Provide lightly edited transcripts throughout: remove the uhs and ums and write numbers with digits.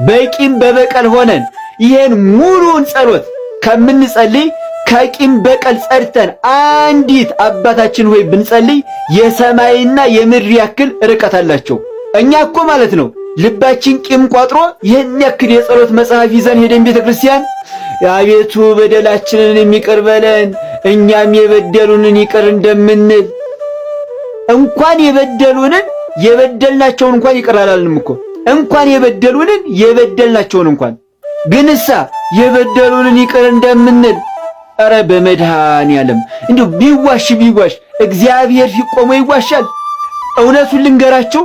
በቂም በበቀል ሆነን ይሄን ሙሉን ጸሎት ከምንጸልይ ከቂም በቀል ጸድተን አንዲት አባታችን ሆይ ብንጸልይ የሰማይና የምድር ያክል ርቀት አላቸው። እኛ እኮ ማለት ነው ልባችን ቂም ቋጥሮ ይሄን ያክል የጸሎት መጽሐፍ ይዘን ሄደን ቤተክርስቲያን አቤቱ በደላችንን የሚቅር በለን እኛም የበደሉንን ይቅር እንደምንል እንኳን የበደልናቸውን እንኳን ይቅር አላልንም እኮ እንኳን የበደልናቸውን እንኳን ግንሳ የበደሉንን ይቅር እንደምንል ኧረ በመድኃኔዓለም እንዴ ቢዋሽ እግዚአብሔር ፊት ቆሞ ይዋሻል? እውነቱን ልንገራችሁ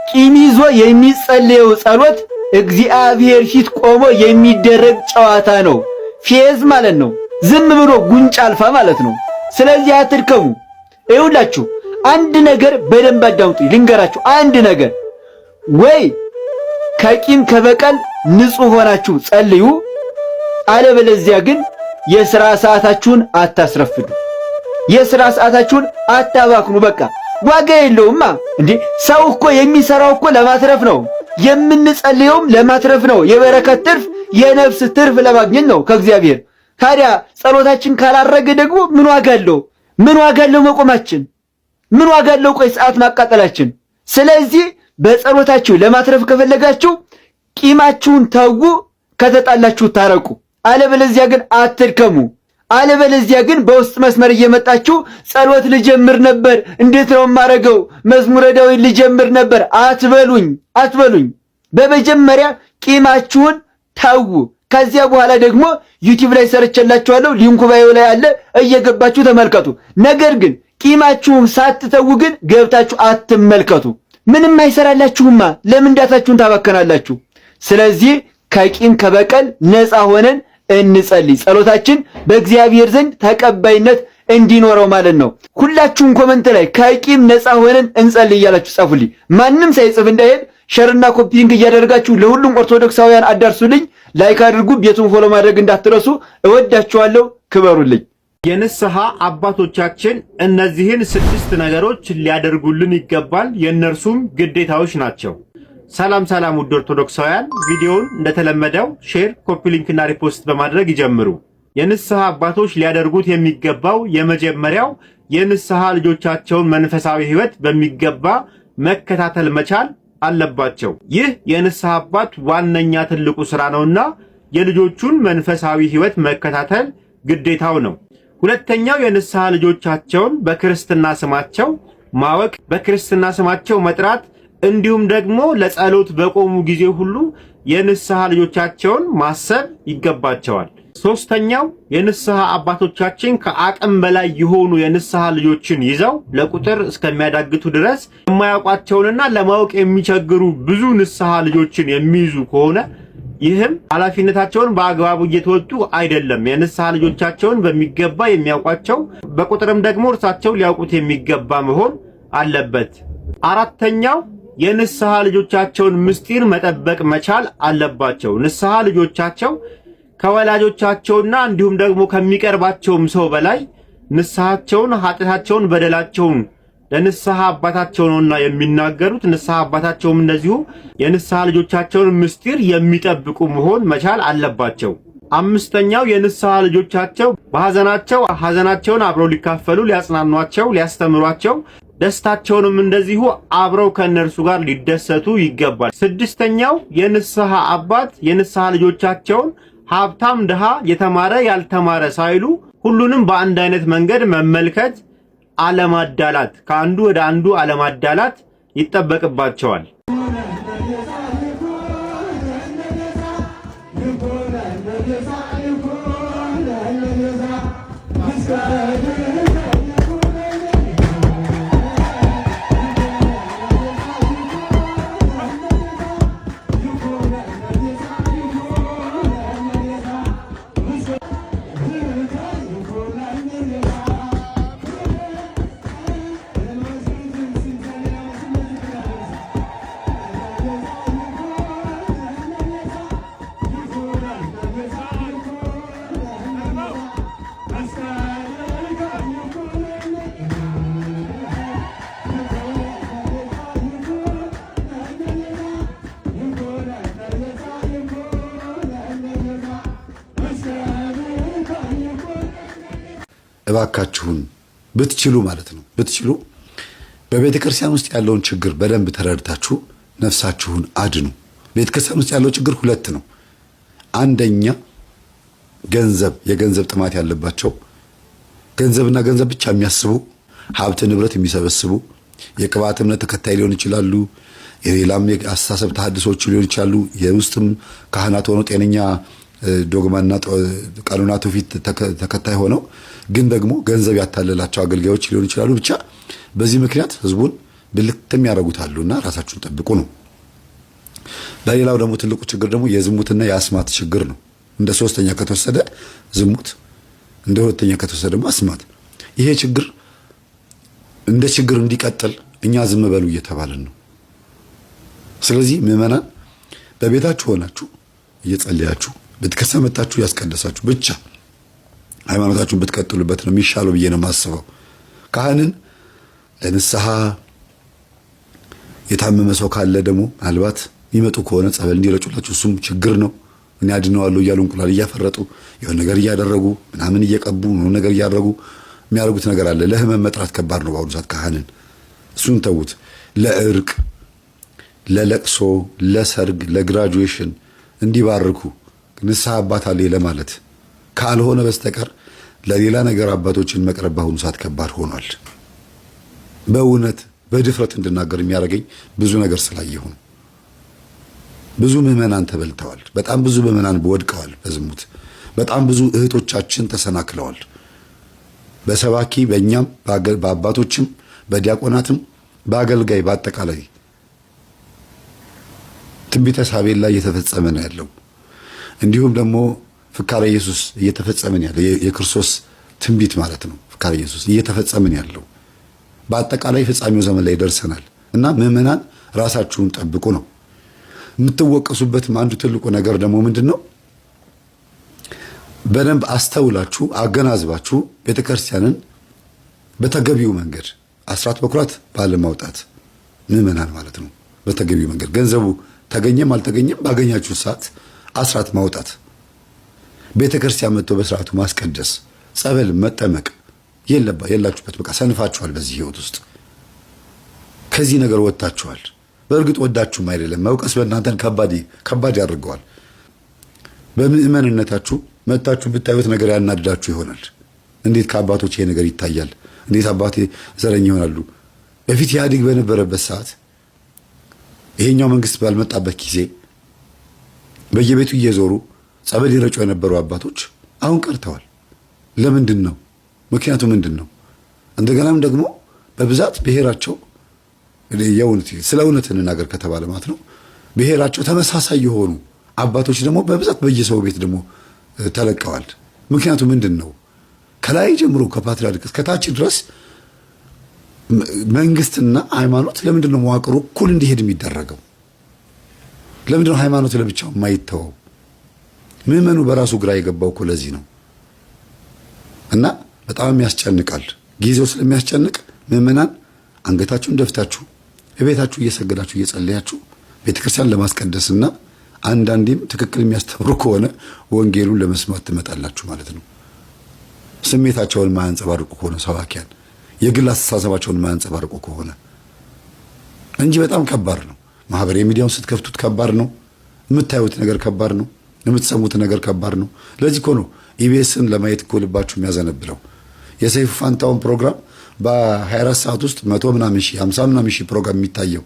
ቂም ይዞ የሚጸልየው ጸሎት እግዚአብሔር ፊት ቆሞ የሚደረግ ጨዋታ ነው። ፌዝ ማለት ነው። ዝም ብሎ ጉንጭ አልፋ ማለት ነው። ስለዚህ አትድከሙ። ይኸውላችሁ አንድ ነገር በደንብ አዳምጡ ልንገራችሁ። አንድ ነገር ወይ ከቂም ከበቀል ንጹህ ሆናችሁ ጸልዩ፣ አለበለዚያ ግን የሥራ ሰዓታችሁን አታስረፍዱ። የሥራ ሰዓታችሁን አታባክኑ። በቃ ዋጋ የለውማ እንዴ! ሰው እኮ የሚሰራው እኮ ለማትረፍ ነው። የምንጸልየውም ለማትረፍ ነው። የበረከት ትርፍ፣ የነፍስ ትርፍ ለማግኘት ነው ከእግዚአብሔር። ታዲያ ጸሎታችን ካላረገ ደግሞ ምን ዋጋ አለው? ምን ዋጋ አለው መቆማችን? ምን ዋጋ አለው ቆይ ሰዓት ማቃጠላችን? ስለዚህ በጸሎታችሁ ለማትረፍ ከፈለጋችሁ ቂማችሁን ተዉ፣ ከተጣላችሁ ታረቁ። አለበለዚያ ግን አትድከሙ። አለበለዚያ ግን በውስጥ መስመር እየመጣችሁ ጸሎት ልጀምር ነበር፣ እንዴት ነው የማረገው? መዝሙረ ዳዊት ልጀምር ነበር አትበሉኝ። በመጀመሪያ ቂማችሁን ተዉ። ከዚያ በኋላ ደግሞ ዩቲዩብ ላይ ሰርቼላችኋለሁ፣ ሊንኩ ባዮ ላይ አለ፣ እየገባችሁ ተመልከቱ። ነገር ግን ቂማችሁን ሳትተዉ ግን ገብታችሁ አትመልከቱ። ምንም አይሰራላችሁማ። ለምን ዳታችሁን ታባከናላችሁ? ስለዚህ ከቂም ከበቀል ነፃ ሆነን እንጸልይ። ጸሎታችን በእግዚአብሔር ዘንድ ተቀባይነት እንዲኖረው ማለት ነው። ሁላችሁም ኮመንት ላይ ከቂም ነፃ ሆነን እንጸልይ እያላችሁ ጻፉልኝ። ማንም ሳይጽፍ እንዳይሄድ ሸርና ኮፒ ሊንክ እያደረጋችሁ ለሁሉም ኦርቶዶክሳውያን አዳርሱልኝ። ላይክ አድርጉ፣ ቤቱን ፎሎ ማድረግ እንዳትረሱ። እወዳችኋለሁ፣ ክበሩልኝ። የንስሐ አባቶቻችን እነዚህን 6 ነገሮች ሊያደርጉልን ይገባል። የእነርሱም ግዴታዎች ናቸው። ሰላም ውድ ኦርቶዶክሳውያን፣ ቪዲዮውን እንደተለመደው ሼር፣ ኮፒ ሊንክ እና ሪፖስት በማድረግ ይጀምሩ። የንስሐ አባቶች ሊያደርጉት የሚገባው የመጀመሪያው የንስሐ ልጆቻቸውን መንፈሳዊ ሕይወት በሚገባ መከታተል መቻል አለባቸው። ይህ የንስሐ አባት ዋነኛ ትልቁ ሥራ ነውና የልጆቹን መንፈሳዊ ሕይወት መከታተል ግዴታው ነው። ሁለተኛው የንስሐ ልጆቻቸውን በክርስትና ስማቸው ማወቅ፣ በክርስትና ስማቸው መጥራት እንዲሁም ደግሞ ለጸሎት በቆሙ ጊዜ ሁሉ የንስሐ ልጆቻቸውን ማሰብ ይገባቸዋል። ሶስተኛው የንስሐ አባቶቻችን ከአቅም በላይ የሆኑ የንስሐ ልጆችን ይዘው ለቁጥር እስከሚያዳግቱ ድረስ የማያውቋቸውንና ለማወቅ የሚቸግሩ ብዙ ንስሐ ልጆችን የሚይዙ ከሆነ ይህም ኃላፊነታቸውን በአግባቡ እየተወጡ አይደለም። የንስሐ ልጆቻቸውን በሚገባ የሚያውቋቸው በቁጥርም ደግሞ እርሳቸው ሊያውቁት የሚገባ መሆን አለበት። አራተኛው የንስሐ ልጆቻቸውን ምስጢር መጠበቅ መቻል አለባቸው። ንስሐ ልጆቻቸው ከወላጆቻቸውና እንዲሁም ደግሞ ከሚቀርባቸውም ሰው በላይ ንስሐቸውን፣ ኃጢአታቸውን፣ በደላቸውን ለንስሐ አባታቸው ነውና የሚናገሩት። ንስሐ አባታቸውም እንደዚሁ የንስሐ ልጆቻቸውን ምስጢር የሚጠብቁ መሆን መቻል አለባቸው። አምስተኛው የንስሐ ልጆቻቸው በሐዘናቸው ሐዘናቸውን አብረው ሊካፈሉ፣ ሊያጽናኗቸው፣ ሊያስተምሯቸው፣ ደስታቸውንም እንደዚሁ አብረው ከነርሱ ጋር ሊደሰቱ ይገባል። ስድስተኛው የንስሐ አባት የንስሐ ልጆቻቸውን ሀብታም፣ ድሃ፣ የተማረ፣ ያልተማረ ሳይሉ ሁሉንም በአንድ አይነት መንገድ መመልከት፣ አለማዳላት፣ ከአንዱ ወደ አንዱ አለማዳላት ይጠበቅባቸዋል። እባካችሁን ብትችሉ ማለት ነው ብትችሉ በቤተ ክርስቲያን ውስጥ ያለውን ችግር በደንብ ተረድታችሁ ነፍሳችሁን አድኑ። ቤተ ክርስቲያን ውስጥ ያለው ችግር ሁለት ነው። አንደኛ የገንዘብ ጥማት ያለባቸው ገንዘብና ገንዘብ ብቻ የሚያስቡ ሀብት ንብረት የሚሰበስቡ የቅባት እምነት ተከታይ ሊሆን ይችላሉ። የሌላም የአስተሳሰብ ተሐድሶች ሊሆን ይችላሉ። የውስጥም ካህናት ሆነው ጤነኛ ዶግማና ቀኖናቱ ፊት ተከታይ ሆነው ግን ደግሞ ገንዘብ ያታለላቸው አገልጋዮች ሊሆን ይችላሉ። ብቻ በዚህ ምክንያት ህዝቡን ብልጥም ያረጉታሉና ራሳችሁን ጠብቁ ነው። በሌላው ደግሞ ትልቁ ችግር ደግሞ የዝሙትና የአስማት ችግር ነው። እንደ ሶስተኛ ከተወሰደ ዝሙት፣ እንደ ሁለተኛ ከተወሰደ ደግሞ አስማት። ይሄ ችግር እንደ ችግር እንዲቀጥል እኛ ዝም በሉ እየተባልን ነው። ስለዚህ ምዕመናን በቤታችሁ ሆናችሁ እየጸለያችሁ ቤተክርስቲያን መጣችሁ ያስቀደሳችሁ ብቻ ሃይማኖታችሁን ብትቀጥሉበት ነው የሚሻለው ብዬ ነው የማስበው። ካህንን ለንስሐ የታመመ ሰው ካለ ደግሞ ምናልባት የሚመጡ ከሆነ ጸበል እንዲረጩላችሁ እሱም ችግር ነው። እኔ አድነዋለሁ እያሉ እንቁላል እያፈረጡ የሆነ ነገር እያደረጉ ምናምን እየቀቡ ነው ነገር እያደረጉ የሚያደርጉት ነገር አለ። ለህመም መጥራት ከባድ ነው በአሁኑ ሰዓት ካህንን። እሱን ተዉት። ለእርቅ፣ ለለቅሶ፣ ለሰርግ፣ ለግራጁዌሽን እንዲባርኩ ንስሐ አባት አለ ለማለት ካልሆነ በስተቀር ለሌላ ነገር አባቶችን መቅረብ በአሁኑ ሰዓት ከባድ ሆኗል። በእውነት በድፍረት እንድናገር የሚያደርገኝ ብዙ ነገር ስላየሁ ነው። ብዙ ምዕመናን ተበልተዋል። በጣም ብዙ ምዕመናን ወድቀዋል በዝሙት። በጣም ብዙ እህቶቻችን ተሰናክለዋል። በሰባኪ በእኛም በአባቶችም በዲያቆናትም በአገልጋይ በአጠቃላይ ትንቢተ ሳቤል ላይ እየተፈጸመ ነው ያለው። እንዲሁም ደግሞ ፍካረ ኢየሱስ እየተፈጸመ ነው ያለው። የክርስቶስ ትንቢት ማለት ነው። ፍካረ ኢየሱስ እየተፈጸመ ነው ያለው። በአጠቃላይ ፍጻሜው ዘመን ላይ ደርሰናል እና ምዕመናን ራሳችሁን ጠብቁ ነው። የምትወቀሱበትም አንዱ ትልቁ ነገር ደግሞ ምንድነው? በደንብ አስተውላችሁ አገናዝባችሁ ቤተክርስቲያንን በተገቢው መንገድ አስራት በኩራት ባለማውጣት ምዕመናን ማለት ነው። በተገቢው መንገድ ገንዘቡ ተገኘም አልተገኘም ባገኛችሁ ሰዓት አስራት ማውጣት፣ ቤተክርስቲያን መጥቶ በስርዓቱ ማስቀደስ፣ ጸበል መጠመቅ የላችሁበት። በቃ ሰንፋችኋል። በዚህ ህይወት ውስጥ ከዚህ ነገር ወጣችኋል። በእርግጥ ወዳችሁም አይደለም። መውቀስ በእናንተን ከባድ ያደርገዋል። በምዕመንነታችሁ መጣችሁ ብታዩት ነገር ያናድዳችሁ ይሆናል። እንዴት ከአባቶች ይሄ ነገር ይታያል? እንዴት አባቴ ዘረኛ ይሆናሉ? በፊት ኢህአዴግ በነበረበት ሰዓት ይሄኛው መንግስት ባልመጣበት ጊዜ በየቤቱ እየዞሩ ጸበል ይረጩ የነበሩ አባቶች አሁን ቀርተዋል። ለምንድን ነው? ምክንያቱ ምንድን ነው? እንደገናም ደግሞ በብዛት ብሔራቸው ስለ እውነት እንናገር ከተባለ ማለት ነው ብሔራቸው ተመሳሳይ የሆኑ አባቶች ደግሞ በብዛት በየሰው ቤት ደግሞ ተለቀዋል። ምክንያቱ ምንድን ነው? ከላይ ጀምሮ ከፓትርያርክ እስከታች ድረስ መንግስትና ሃይማኖት ለምንድን ነው መዋቅሩ እኩል እንዲሄድ የሚደረገው? ለምንድን ነው ሃይማኖት ለብቻው የማይተወው? ምዕመኑ በራሱ ግራ የገባው እኮ ለዚህ ነው። እና በጣም ያስጨንቃል። ጊዜው ስለሚያስጨንቅ ምዕመናን አንገታችሁን ደፍታችሁ በቤታችሁ እየሰገዳችሁ እየጸለያችሁ ቤተክርስቲያን ለማስቀደስና አንዳንዴም ትክክል የሚያስተምሩ ከሆነ ወንጌሉን ለመስማት ትመጣላችሁ ማለት ነው። ስሜታቸውን ማያንጸባርቁ ከሆነ ሰባኪያን የግል አስተሳሰባቸውን ማያንጸባርቁ ከሆነ እንጂ በጣም ከባድ ነው። ማህበራዊ ሚዲያውን ስትከፍቱት ከባድ ነው። የምታዩት ነገር ከባድ ነው። የምትሰሙት ነገር ከባድ ነው። ለዚህ እኮ ነው ኢቢኤስን ለማየት እኮ ልባችሁ የሚያዘነብለው። የሰይፉ ፋንታውን ፕሮግራም በ24 ሰዓት ውስጥ 100 ምናምን ሺህ 50 ምናምን ሺህ ፕሮግራም የሚታየው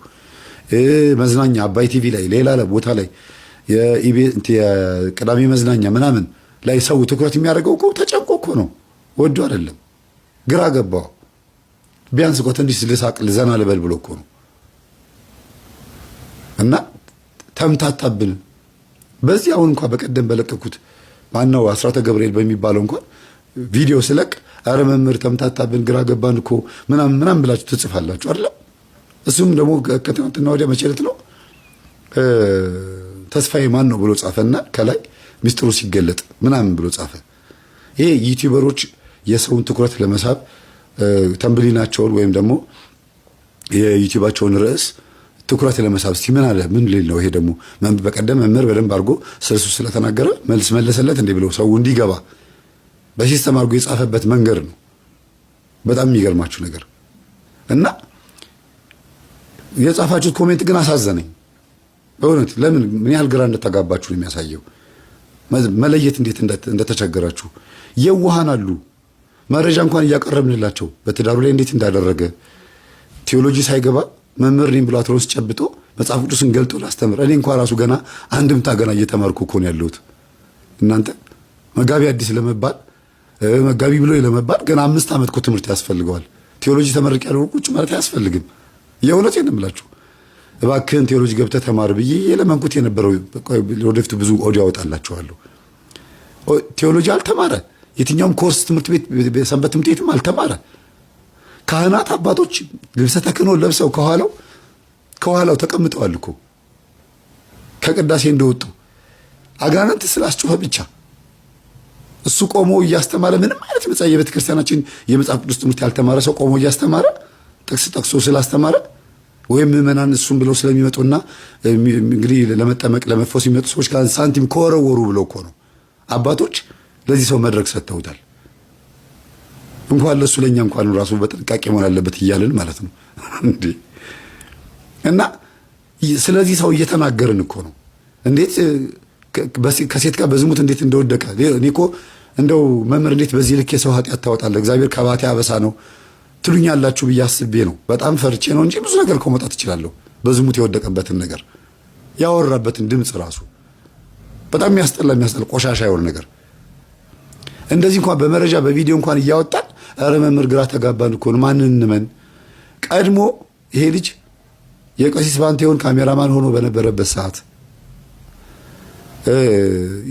መዝናኛ አባይ ቲቪ ላይ ሌላ ቦታ ላይ የቅዳሜ መዝናኛ ምናምን ላይ ሰው ትኩረት የሚያደርገው እኮ ተጨንቆ እኮ ነው። ወዶ አይደለም። ግራ ገባው። ቢያንስ እኮ ትንሽ ልሳቅ ልዘና ልበል ብሎ እኮ ነው። እና ተምታታብን። በዚህ አሁን እንኳን በቀደም በለቀኩት ማነው አስራተ ገብርኤል በሚባለው እንኳን ቪዲዮ ስለቅ አረ መምህር ተምታታብን ግራ ገባን እኮ ምናምን ብላችሁ ትጽፋላችሁ አይደል? እሱም ደግሞ ከትናንትና ወዲያ መቼለት ነው ተስፋዬ ማን ነው ብሎ ጻፈና ከላይ ሚስጥሩ ሲገለጥ ምናምን ብሎ ጻፈ። ይሄ ዩቲዩበሮች የሰውን ትኩረት ለመሳብ ተምብሊናቸውን ወይም ደግሞ የዩቲዩባቸውን ርዕስ ትኩረት ለመሳብ እስቲ ምን አለ ምን ሊል ነው? ይሄ ደግሞ በቀደም መምህር በደንብ አድርጎ ስለሱ ስለተናገረ መልስ መለሰለት እንዴ ብለው ሰው እንዲገባ በሲስተም አድርጎ የጻፈበት መንገድ ነው። በጣም የሚገርማችሁ ነገር እና የጻፋችሁት ኮሜንት ግን አሳዘነኝ በእውነት። ለምን ምን ያህል ግራ እንደተጋባችሁ ነው የሚያሳየው። መለየት እንዴት እንደተቸገራችሁ። የዋሃን አሉ መረጃ እንኳን እያቀረብንላቸው በትዳሩ ላይ እንዴት እንዳደረገ ቴዎሎጂ ሳይገባ መምህር ነኝ ብሎ አትሮስ ጨብጦ መጽሐፍ ቅዱስን ገልጦ ላስተምር። እኔ እንኳን ራሱ ገና አንድምታ ገና እየተማርኩ እኮ ነው ያለሁት። እናንተ መጋቢ አዲስ ለመባል መጋቢ ብሎ ለመባል ገና 5 ዓመት እኮ ትምህርት ያስፈልገዋል። ቴዎሎጂ ተመርቅ ያለው ቁጭ ማለት አያስፈልግም። የእውነቴን ነው የምላችሁ። እባክህን ቴዎሎጂ ገብተህ ተማር ብዬ የለመንኩት የነበረው ወደፊት ብዙ ኦዲዮ አወጣላችኋለሁ። ቴዎሎጂ አልተማረ፣ የትኛውም ኮርስ ትምህርት ቤት ሰንበት ትምህርት ቤትም አልተማረ። ካህናት አባቶች ልብሰ ተክህኖ ለብሰው ከኋላው ተቀምጠዋል እኮ ከቅዳሴ እንደወጡ አጋንንት ስላስጮኸ ብቻ እሱ ቆሞ እያስተማረ ምንም አይነት የቤተ ክርስቲያናችን የመጽሐፍ ቅዱስ ትምህርት ያልተማረ ሰው ቆሞ እያስተማረ ጥቅስ ጠቅሶ ስላስተማረ ወይም ምዕመናን እሱም ብለው ስለሚመጡና እንግዲህ ለመጠመቅ ለመፈወስ የሚመጡ ሰዎች ሳንቲም ከወረወሩ ብለው እኮ ነው አባቶች ለዚህ ሰው መድረክ ሰጥተውታል። እንኳን ለሱ ለኛ እንኳን ራሱ በጥንቃቄ መሆን አለበት እያልን ማለት ነው እንዴ። እና ስለዚህ ሰው እየተናገርን እኮ ነው እንዴት ከሴት ጋር በዝሙት እንዴት እንደወደቀ። እኔ እኮ እንደው መምህር እንዴት በዚህ ልክ የሰው ኃጢአት ታወጣለህ? እግዚአብሔር ከባቴ አበሳ ነው ትሉኛላችሁ ብዬ አስቤ ነው። በጣም ፈርቼ ነው እንጂ ብዙ ነገር ከመውጣት እችላለሁ። በዝሙት የወደቀበትን ነገር ያወራበትን ድምፅ ራሱ በጣም የሚያስጠላ ቆሻሻ የሆነ ነገር እንደዚህ እንኳን በመረጃ በቪዲዮ እንኳን እያወጣን ኧረ መምህር ግራ ተጋባን እኮ ነው። ማንን እንመን? ቀድሞ ይሄ ልጅ የቀሲስ ባንቴውን ካሜራማን ሆኖ በነበረበት ሰዓት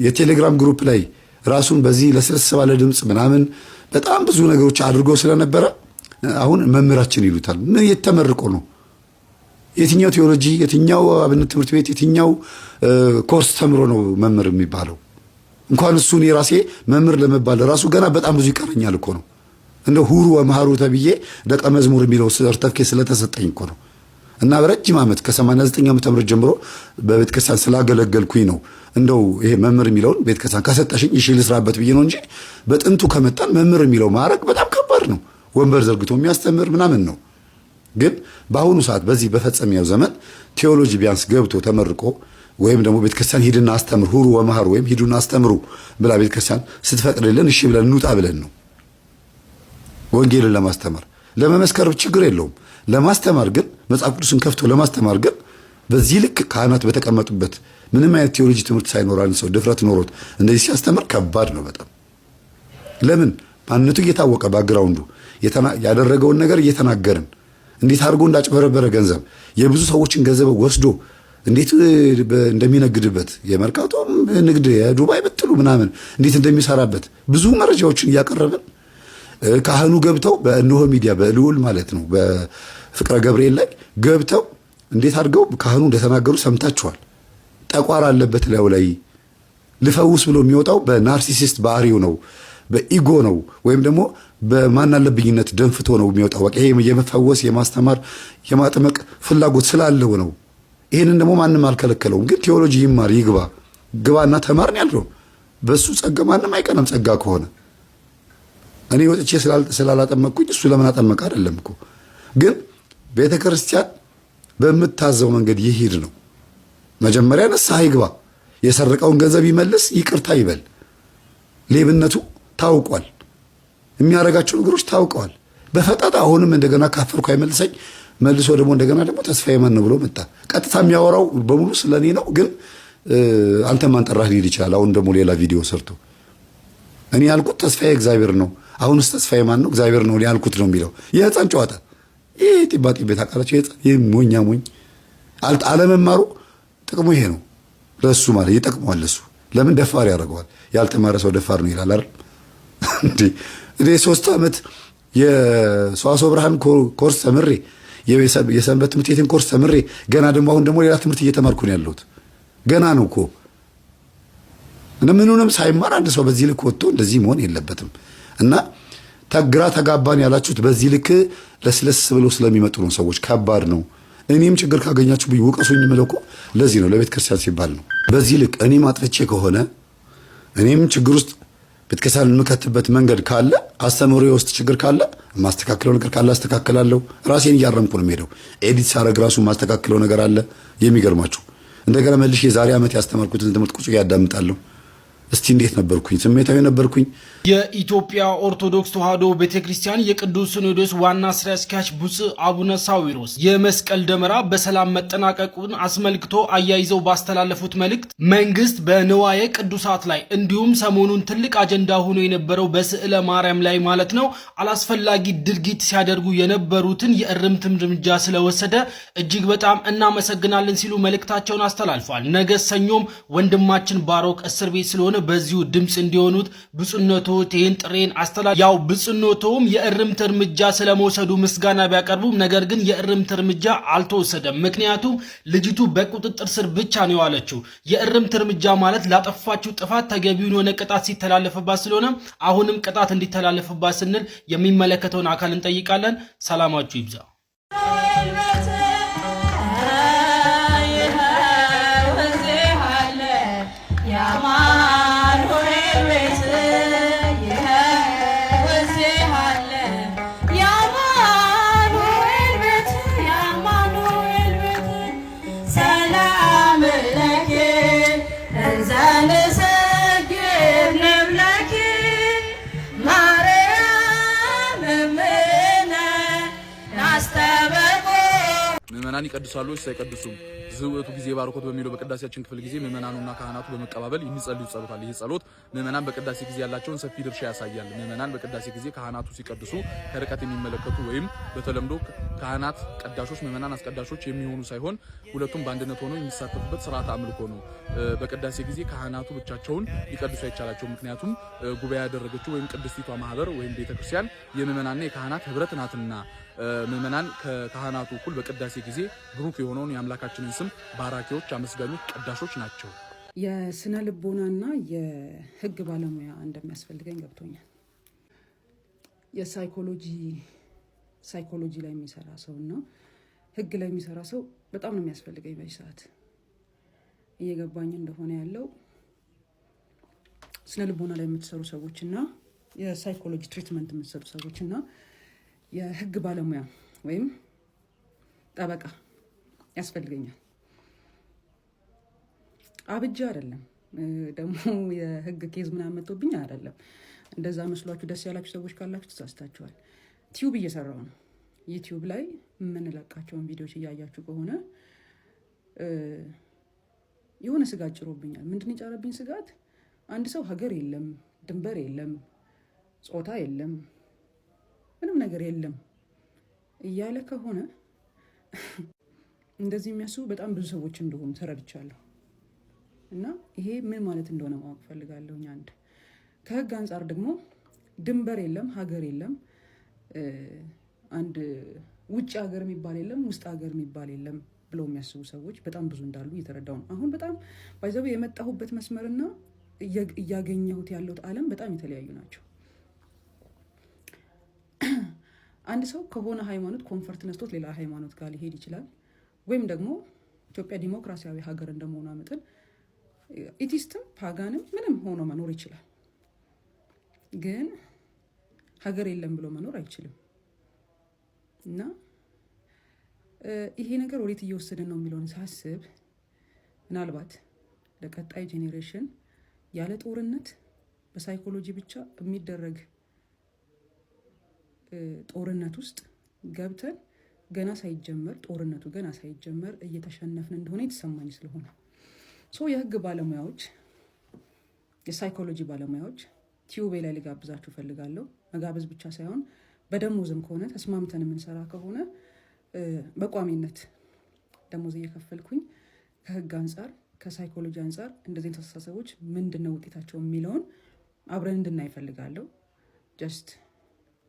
የቴሌግራም ግሩፕ ላይ ራሱን በዚህ ለስለስ ባለ ድምፅ ምናምን በጣም ብዙ ነገሮች አድርጎ ስለነበረ አሁን መምህራችን ይሉታል። ምን የተመርቆ ነው? የትኛው ቴዎሎጂ፣ የትኛው አብነት ትምህርት ቤት፣ የትኛው ኮርስ ተምሮ ነው መምህር የሚባለው? እንኳን እሱን የራሴ መምህር ለመባል ራሱ ገና በጣም ብዙ ይቀረኛል እኮ ነው። እንደ ሁሩ ወመሃሩ ተብዬ ደቀ መዝሙር የሚለው ሰርተፍኬት ስለተሰጠኝ እኮ ነው። እና በረጅም ዓመት ከ89 ዓመተ ምህረት ጀምሮ በቤተ ክርስቲያን ስላገለገልኩኝ ነው እንደው ይሄ መምህር የሚለውን ቤተ ክርስቲያን ከሰጠሽኝ እሺ ልስራበት ብዬ ነው እንጂ በጥንቱ ከመጣን መምህር የሚለው ማዕረግ በጣም ከባድ ነው። ወንበር ዘርግቶ የሚያስተምር ምናምን ነው። ግን በአሁኑ ሰዓት በዚህ በፈጸሚያው ዘመን ቴዎሎጂ ቢያንስ ገብቶ ተመርቆ ወይም ደግሞ ቤተ ክርስቲያን ሂድና አስተምር ሁሩ ወመሃሩ ወይም ሂዱና አስተምሩ ብላ ቤተ ክርስቲያን ስትፈቅድልን እሺ ብለን እንውጣ ብለን ነው ወንጌልን ለማስተማር ለመመስከር ችግር የለውም። ለማስተማር ግን መጽሐፍ ቅዱስን ከፍቶ ለማስተማር ግን በዚህ ልክ ካህናት በተቀመጡበት ምንም አይነት ቴዎሎጂ ትምህርት ሳይኖራን ሰው ድፍረት ኖሮት እንደዚህ ሲያስተምር ከባድ ነው በጣም። ለምን ማንነቱ እየታወቀ ባግራውንዱ ያደረገውን ነገር እየተናገርን እንዴት አድርጎ እንዳጭበረበረ ገንዘብ የብዙ ሰዎችን ገንዘብ ወስዶ እንዴት እንደሚነግድበት የመርካቶም ንግድ የዱባይ ብትሉ ምናምን እንዴት እንደሚሰራበት ብዙ መረጃዎችን እያቀረብን ካህኑ ገብተው በእነሆ ሚዲያ በልዑል ማለት ነው በፍቅረ ገብርኤል ላይ ገብተው እንዴት አድርገው ካህኑ እንደተናገሩ ሰምታችኋል። ጠቋር አለበት ላዩ ላይ ልፈውስ ብሎ የሚወጣው በናርሲሲስት ባህሪው ነው፣ በኢጎ ነው፣ ወይም ደግሞ በማን አለብኝነት ደንፍቶ ነው የሚወጣው። በቃ ይሄ የመፈወስ የማስተማር የማጥመቅ ፍላጎት ስላለው ነው። ይሄንን ደግሞ ማንም አልከለከለውም። ግን ቴዎሎጂ ይማር ግባና ተማርን ያለው በሱ ጸጋ ማንም አይቀናም። ጸጋ ከሆነ እኔ ወጥቼ ስላላጠመቅኩኝ እሱ ለምን አጠመቀ አይደለም እኮ። ግን ቤተ ክርስቲያን በምታዘው መንገድ ይሄድ ነው። መጀመሪያ ንስሐ ይግባ፣ የሰረቀውን ገንዘብ ይመልስ፣ ይቅርታ ይበል። ሌብነቱ ታውቋል፣ የሚያደርጋቸው ነገሮች ታውቀዋል። በፈጣጣ አሁንም እንደገና ካፈርኩ አይመልሰኝ መልሶ ደግሞ እንደገና ደግሞ ተስፋዬ ማን ነው ብሎ መጣ። ቀጥታ የሚያወራው በሙሉ ስለኔ ነው። ግን አንተ ማን ጠራህ ሊል ይችላል። አሁን ደግሞ ሌላ ቪዲዮ ሰርቶ እኔ ያልኩት ተስፋዬ እግዚአብሔር ነው፣ አሁንስ ተስፋዬ ማን ነው? እግዚአብሔር ነው ያልኩት ነው የሚለው የህፃን ጨዋታ። ይሄ ጢባጢ ቤት አቃላቸው ይሄ ሞኛ ሞኝ አለመማሩ ጥቅሙ ይሄ ነው። ለሱ ማለት ይጠቅመዋል። ለሱ ለምን ደፋር ያደርገዋል? ያልተማረ ሰው ደፋር ነው ይላል አይደል እንዴ? እኔ 3 ዓመት የሰዋስወ ብርሃን ኮርስ ተምሬ የሰንበት ትምህርት ቤትን ኮርስ ተምሬ ገና ደግሞ አሁን ደግሞ ሌላ ትምህርት እየተማርኩ ነው ያለሁት። ገና ነው እኮ ምኑንም ሳይማር አንድ ሰው በዚህ ልክ ወጥቶ እንደዚህ መሆን የለበትም። እና ግራ ተጋባን ያላችሁት በዚህ ልክ ለስለስ ብለው ስለሚመጡ ነው ሰዎች። ከባድ ነው። እኔም ችግር ካገኛችሁ ብዬ ውቀሱኝ የምለው እኮ ለዚህ ነው፣ ለቤተ ክርስቲያን ሲባል ነው። በዚህ ልክ እኔም አጥፍቼ ከሆነ እኔም ችግር ውስጥ ቤተክርስቲያን የምከትበት መንገድ ካለ አስተምሮ ውስጥ ችግር ካለ ማስተካከለው ነገር ካለ አስተካክላለሁ። ራሴን እያረምኩ ነው የምሄደው። ኤዲት ሳረግ ራሱ ማስተካከለው ነገር አለ። የሚገርማችሁ እንደገና መልሼ የዛሬ ዓመት ያስተማርኩትን ትምህርት ቁጭ ያዳምጣለሁ። እስቲ እንዴት ነበርኩኝ? ስሜታዊ ነበርኩኝ። የኢትዮጵያ ኦርቶዶክስ ተዋሕዶ ቤተክርስቲያን የቅዱስ ሲኖዶስ ዋና ስራ አስኪያጅ ብፁዕ አቡነ ሳዊሮስ የመስቀል ደመራ በሰላም መጠናቀቁን አስመልክቶ አያይዘው ባስተላለፉት መልእክት መንግስት በንዋየ ቅዱሳት ላይ እንዲሁም ሰሞኑን ትልቅ አጀንዳ ሆኖ የነበረው በስዕለ ማርያም ላይ ማለት ነው አላስፈላጊ ድርጊት ሲያደርጉ የነበሩትን የእርምት እርምጃ ስለወሰደ እጅግ በጣም እናመሰግናለን ሲሉ መልእክታቸውን አስተላልፈዋል። ነገ ሰኞም ወንድማችን ባሮክ እስር ቤት ስለሆነ በዚሁ ድምጽ እንዲሆኑት ብፁዕነቱ ይህን ጥሬን አስተላልፈዋል። ያው ብፁዕነቱም የእርምት እርምጃ ስለመውሰዱ ምስጋና ቢያቀርቡም ነገር ግን የእርምት እርምጃ አልተወሰደም። ምክንያቱም ልጅቱ በቁጥጥር ስር ብቻ ነው የዋለችው። የእርምት እርምጃ ማለት ላጠፋችው ጥፋት ተገቢውን የሆነ ቅጣት ሲተላለፍባት ስለሆነ አሁንም ቅጣት እንዲተላለፍባት ስንል የሚመለከተውን አካል እንጠይቃለን። ሰላማችሁ ይብዛ። ምእመናን ይቀድሳሉ ወይስ አይቀድሱም? ዝውውቱ ጊዜ ባርኮት በሚለው በቅዳሴያችን ክፍል ጊዜ ምእመናኑና ካህናቱ በመቀባበል የሚጸልዩ ጸሎት አለ። ይህ ጸሎት ምእመናን በቅዳሴ ጊዜ ያላቸውን ሰፊ ድርሻ ያሳያል። ምእመናን በቅዳሴ ጊዜ ካህናቱ ሲቀድሱ ከርቀት የሚመለከቱ ወይም በተለምዶ ካህናት ቀዳሾች፣ ምእመናን አስቀዳሾች የሚሆኑ ሳይሆን ሁለቱም በአንድነት ሆነው የሚሳተፉበት ስርዓት አምልኮ ነው። በቅዳሴ ጊዜ ካህናቱ ብቻቸውን ሊቀድሱ አይቻላቸው። ምክንያቱም ጉባኤ ያደረገችው ወይም ቅድስቲቷ ማህበር ወይም ቤተክርስቲያን የምእመናንና የካህናት ህብረት ናትና ምእመናን ከካህናቱ እኩል በቅዳሴ ጊዜ ብሩክ የሆነውን የአምላካችንን ስም ባራኪዎች፣ አመስጋኞች፣ ቀዳሾች ናቸው። የስነ ልቦናና የህግ ባለሙያ እንደሚያስፈልገኝ ገብቶኛል። የሳይኮሎጂ ላይ የሚሰራ ሰውና ህግ ላይ የሚሰራ ሰው በጣም ነው የሚያስፈልገኝ በዚህ ሰዓት። እየገባኝ እንደሆነ ያለው ስነ ልቦና ላይ የምትሰሩ ሰዎችና የሳይኮሎጂ ትሪትመንት የምትሰሩ ሰዎችና የህግ ባለሙያ ወይም ጠበቃ ያስፈልገኛል። አብጃ አይደለም ደግሞ የህግ ኬዝ ምናምን መጥቶብኝ አይደለም። እንደዛ መስሏችሁ ደስ ያላችሁ ሰዎች ካላችሁ ተሳስታችኋል። ቲዩብ እየሰራው ነው። ዩቲዩብ ላይ የምንለቃቸውን ቪዲዮዎች እያያችሁ ከሆነ የሆነ ስጋት ጭሮብኛል። ምንድን የጫረብኝ ስጋት? አንድ ሰው ሀገር የለም፣ ድንበር የለም፣ ጾታ የለም፣ ምንም ነገር የለም እያለ ከሆነ እንደዚህ የሚያስቡ በጣም ብዙ ሰዎች እንደሆኑ ተረድቻለሁ። እና ይሄ ምን ማለት እንደሆነ ማወቅ ፈልጋለሁ። አንድ ከህግ አንጻር ደግሞ ድንበር የለም፣ ሀገር የለም፣ አንድ ውጭ ሀገር የሚባል የለም፣ ውስጥ ሀገር የሚባል የለም ብለው የሚያስቡ ሰዎች በጣም ብዙ እንዳሉ እየተረዳው ነው። አሁን በጣም ባይዘው የመጣሁበት መስመርና እያገኘሁት ያለሁት ዓለም በጣም የተለያዩ ናቸው። አንድ ሰው ከሆነ ሃይማኖት ኮንፈርት ነስቶት ሌላ ሃይማኖት ጋር ሊሄድ ይችላል። ወይም ደግሞ ኢትዮጵያ ዲሞክራሲያዊ ሀገር እንደመሆኗ መጠን ኢቲስትም ፓጋንም ምንም ሆኖ መኖር ይችላል። ግን ሀገር የለም ብሎ መኖር አይችልም። እና ይሄ ነገር ወዴት እየወሰደን ነው የሚለውን ሳስብ ምናልባት ለቀጣይ ጄኔሬሽን ያለ ጦርነት በሳይኮሎጂ ብቻ የሚደረግ ጦርነት ውስጥ ገብተን ጦርነቱ ገና ሳይጀመር እየተሸነፍን እንደሆነ የተሰማኝ ስለሆነ የህግ ባለሙያዎች፣ የሳይኮሎጂ ባለሙያዎች ቲዩቤ ላይ ልጋብዛችሁ ፈልጋለሁ። መጋበዝ ብቻ ሳይሆን በደሞዝም ከሆነ ተስማምተን የምንሰራ ከሆነ በቋሚነት ደሞዝ እየከፈልኩኝ ከህግ አንጻር ከሳይኮሎጂ አንጻር እንደዚህ ተሳሰቦች ምንድነው ውጤታቸው የሚለውን አብረን እንድናይ ፈልጋለሁ። ጀስት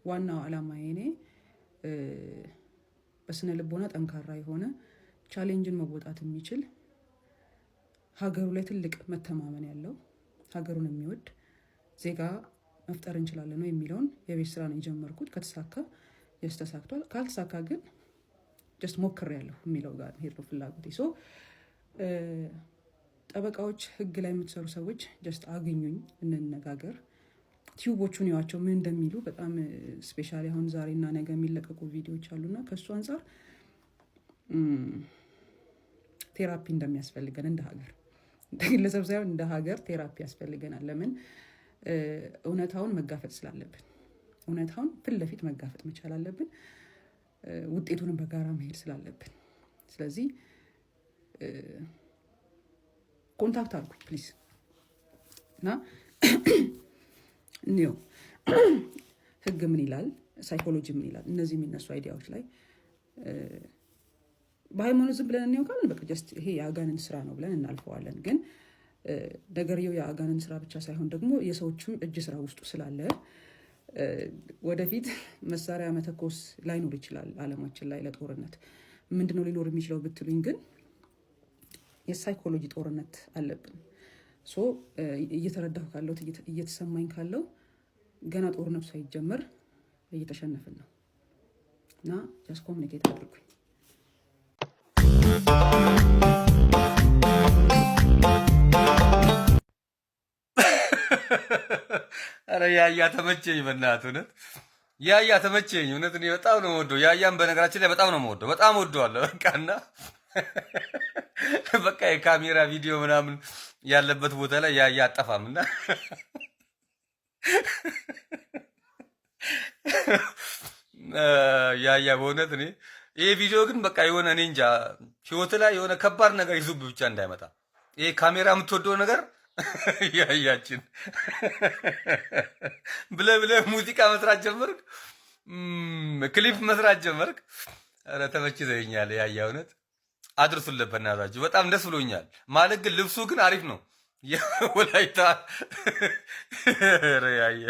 ዋናው ዓላማዬ እኔ በስነ ልቦና ጠንካራ የሆነ ቻሌንጅን መወጣት የሚችል ሀገሩ ላይ ትልቅ መተማመን ያለው ሀገሩን የሚወድ ዜጋ መፍጠር እንችላለን ነው የሚለውን የቤት ስራ ነው የጀመርኩት። ከተሳካ ተሳክቷል፣ ካልተሳካ ግን ጀስት ሞክሬያለሁ የሚለው ጋር ሄዶ ፍላጎቴ። ጠበቃዎች፣ ህግ ላይ የምትሰሩ ሰዎች ጀስት አግኙኝ፣ እንነጋገር። ቲዩቦቹን ይዋቸው ምን እንደሚሉ በጣም ስፔሻሊ አሁን ዛሬና ነገ የሚለቀቁ ቪዲዮዎች አሉና ከሱ አንፃር ቴራፒ እንደሚያስፈልገን እንደ ሀገር ግለሰብ ሳይሆን እንደ ሀገር ቴራፒ ያስፈልገናል። ለምን እውነታውን መጋፈጥ ስላለብን እውነታውን ፊት ለፊት መጋፈጥ መቻል አለብን። ውጤቱንም በጋራ መሄድ ስላለብን ስለዚህ ኮንታክት አድርጉኝ ፕሊዝ እና ነው ህግ ምን ይላል ሳይኮሎጂ ምን ይላል እነዚህ የሚነሱ አይዲያዎች ላይ በሃይማኖት ዝም ብለን እንየው ካልን በቃ ጀስት ይሄ የአጋንን ስራ ነው ብለን እናልፈዋለን። ግን ነገርየው የአጋንን ስራ ብቻ ሳይሆን ደግሞ የሰዎችም እጅ ስራ ውስጡ ስላለ ወደፊት መሳሪያ መተኮስ ላይኖር ይችላል ዓለማችን ላይ ለጦርነት ምንድነው ሊኖር የሚችለው ብትሉኝ ግን የሳይኮሎጂ ጦርነት አለብን። ሶ እየተረዳሁ ካለው እየተሰማኝ ካለው ገና ጦርነቱ ሳይጀመር እየተሸነፍን ነው እና ጃስት ኮሙኒኬት አድርጉኝ። አረ ያያ ተመቸኝ፣ በእናትህ እውነት ያያ ተመቸኝ። እውነት እኔ በጣም ነው የምወደው ያያን። በነገራችን ላይ በጣም ነው የምወደው፣ በጣም ወደዋለሁ። በቃና በቃ የካሜራ ቪዲዮ ምናምን ያለበት ቦታ ላይ ያያ አጠፋምና ያያ በእውነት እኔ ይሄ ቪዲዮ ግን በቃ የሆነ እኔ እንጃ ህይወት ላይ የሆነ ከባድ ነገር ይዙብ ብቻ እንዳይመጣ ይሄ ካሜራ የምትወደው ነገር ያያችን ብለህ ሙዚቃ መስራት ጀመርክ፣ ክሊፕ መስራት ጀመርክ። ኧረ ተመችቶኛል ያያ፣ እውነት አድርሱለት በእናታችሁ። በጣም ደስ ብሎኛል። ማለት ግን ልብሱ ግን አሪፍ ነው። ወላይታ ኧረ ያያ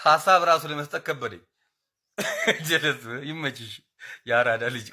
ሀሳብ ራሱ ለመስጠት ከበደኝ። ጀለስ ይመችሽ፣ ያራዳ ልጅ።